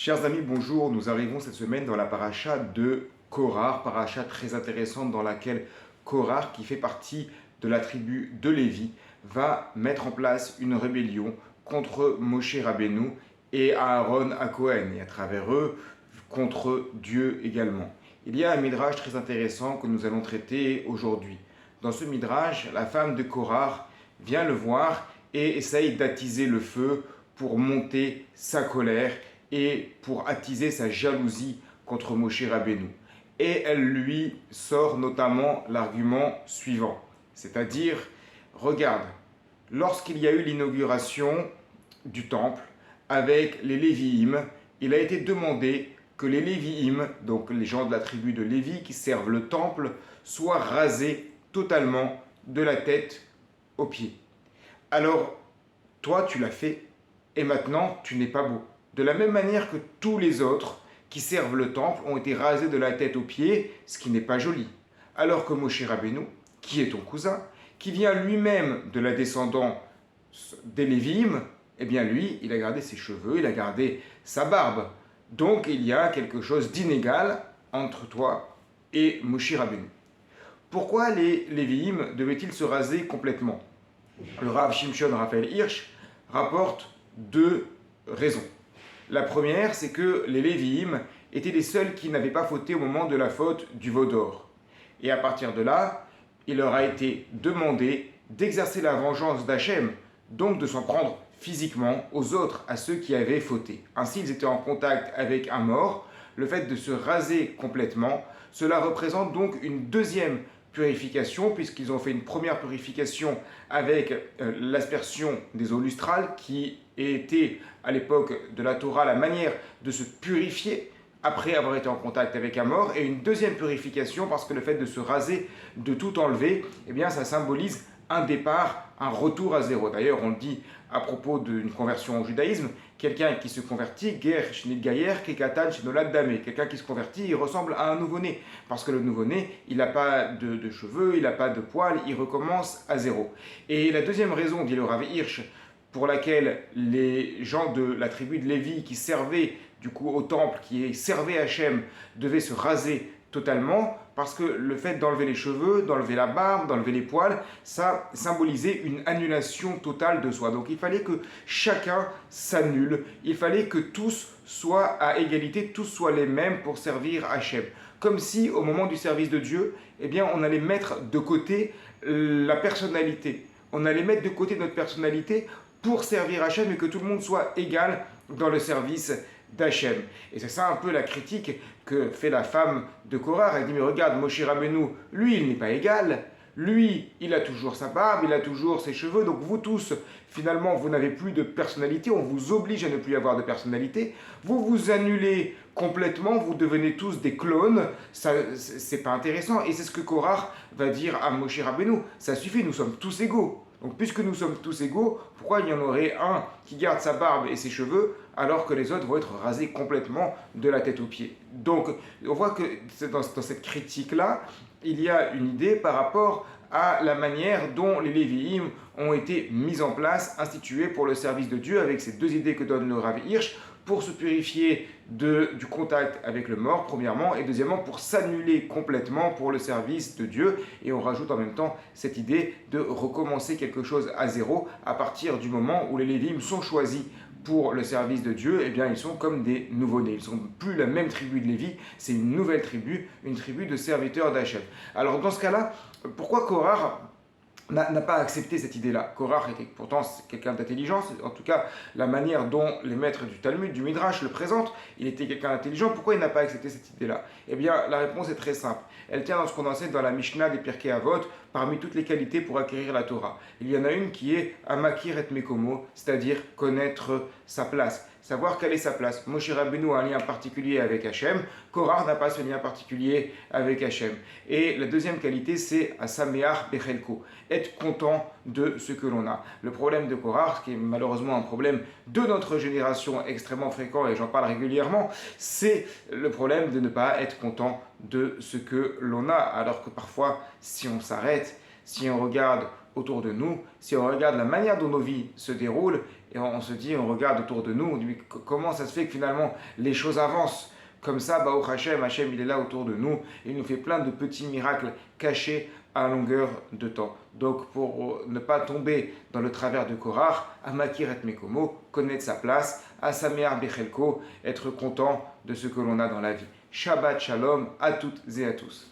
Chers amis, bonjour. Nous arrivons cette semaine dans la paracha de Korah, paracha très intéressante dans laquelle Korah, qui fait partie de la tribu de Lévi, va mettre en place une rébellion contre Moshe Rabbeinu et Aaron à Cohen, et à travers eux, contre Dieu également. Il y a un midrash très intéressant que nous allons traiter aujourd'hui. Dans ce midrash, la femme de Korah vient le voir et essaye d'attiser le feu pour monter sa colère et pour attiser sa jalousie contre Moshe Rabbeinu. Et elle lui sort notamment l'argument suivant, c'est-à-dire, regarde, lorsqu'il y a eu l'inauguration du temple avec les Lévi'im, il a été demandé que les Lévi'im, donc les gens de la tribu de Lévi qui servent le temple, soient rasés totalement de la tête aux pieds. Alors, toi tu l'as fait et maintenant tu n'es pas beau. De la même manière que tous les autres qui servent le temple ont été rasés de la tête aux pieds, ce qui n'est pas joli. Alors que Moshe Rabbeinu, qui est ton cousin, qui vient lui-même de la descendance des Lévi'im, eh bien lui, il a gardé ses cheveux, il a gardé sa barbe. Donc il y a quelque chose d'inégal entre toi et Moshe Rabbeinu. Pourquoi les Lévi'im devaient-ils se raser complètement? Le Rav Shimshon Raphaël Hirsch rapporte deux raisons. La première, c'est que les Lévi'im étaient les seuls qui n'avaient pas fauté au moment de la faute du veau d'or. Et à partir de là, il leur a été demandé d'exercer la vengeance d'Hachem, donc de s'en prendre physiquement aux autres, à ceux qui avaient fauté. Ainsi, ils étaient en contact avec un mort. Le fait de se raser complètement, cela représente donc une deuxième purification, puisqu'ils ont fait une première purification avec l'aspersion des eaux lustrales, qui était à l'époque de la Torah la manière de se purifier après avoir été en contact avec un mort, et une deuxième purification parce que le fait de se raser, de tout enlever, eh bien ça symbolise un départ, un retour à zéro. D'ailleurs, on le dit à propos d'une conversion au judaïsme, quelqu'un qui se convertit, ger shnit gayer kekatan shnolad dame, quelqu'un qui se convertit, il ressemble à un nouveau-né, parce que le nouveau-né, il n'a pas de cheveux, il n'a pas de poils, il recommence à zéro. Et la deuxième raison, dit le Rav Hirsch, pour laquelle les gens de la tribu de Lévi qui servaient du coup au temple, qui servaient Hachem, devaient se raser totalement, parce que le fait d'enlever les cheveux, d'enlever la barbe, d'enlever les poils, ça symbolisait une annulation totale de soi. Donc il fallait que chacun s'annule, il fallait que tous soient à égalité, tous soient les mêmes pour servir Hachem. Comme si au moment du service de Dieu, eh bien, on allait mettre de côté la personnalité. On allait mettre de côté notre personnalité pour servir Hachem et que tout le monde soit égal dans le service d'Hachem. Et c'est ça un peu la critique que fait la femme de Korah. Elle dit, mais regarde, Moshe Rabbeinu, lui, il n'est pas égal. Lui, il a toujours sa barbe, il a toujours ses cheveux. Donc vous tous, finalement, vous n'avez plus de personnalité. On vous oblige à ne plus avoir de personnalité. Vous vous annulez complètement. Vous devenez tous des clones. Ça, c'est pas intéressant. Et c'est ce que Korah va dire à Moshe Rabbeinu. Ça suffit, nous sommes tous égaux. Donc puisque nous sommes tous égaux, pourquoi il y en aurait un qui garde sa barbe et ses cheveux alors que les autres vont être rasés complètement de la tête aux pieds? Donc on voit que dans cette critique-là, il y a une idée par rapport à la manière dont les Lévi'im ont été mis en place, institués pour le service de Dieu, avec ces deux idées que donne le Rav Hirsch, pour se purifier du contact avec le mort, premièrement, et deuxièmement, pour s'annuler complètement pour le service de Dieu. Et on rajoute en même temps cette idée de recommencer quelque chose à zéro à partir du moment où les Lévi'im sont choisis pour le service de Dieu. Eh bien, ils sont comme des nouveau-nés. Ils ne sont plus la même tribu de Lévi, c'est une nouvelle tribu, une tribu de serviteurs d'Hachem. Alors, dans ce cas-là, pourquoi Korah n'a pas accepté cette idée-là? Korah était pourtant quelqu'un d'intelligent, en tout cas la manière dont les maîtres du Talmud, du Midrash le présentent, il était quelqu'un d'intelligent. Pourquoi il n'a pas accepté cette idée-là? Eh bien la réponse est très simple. Elle tient dans ce qu'on enseigne dans la Mishnah des Pirkei Avot, parmi toutes les qualités pour acquérir la Torah. Il y en a une qui est Amakir et Mekomo, c'est-à-dire connaître sa place, savoir quelle est sa place. Moshe Rabbeinu a un lien particulier avec Hachem, Korah n'a pas ce lien particulier avec Hachem. Et la deuxième qualité, c'est Asameach Bechelko, être content de ce que l'on a. Le problème de Korah, qui est malheureusement un problème de notre génération extrêmement fréquent, et j'en parle régulièrement, c'est le problème de ne pas être content de ce que l'on a. Alors que parfois, si on s'arrête, si on regarde autour de nous, si on regarde la manière dont nos vies se déroulent, et on se dit, on regarde autour de nous, on dit, mais comment ça se fait que finalement les choses avancent comme ça, Baruch Hashem, Hashem il est là autour de nous, et il nous fait plein de petits miracles cachés à longueur de temps. Donc pour ne pas tomber dans le travers de Korach, Amakir et Mekomo, connaître sa place, Asamear Bechelko, être content de ce que l'on a dans la vie. Shabbat Shalom à toutes et à tous.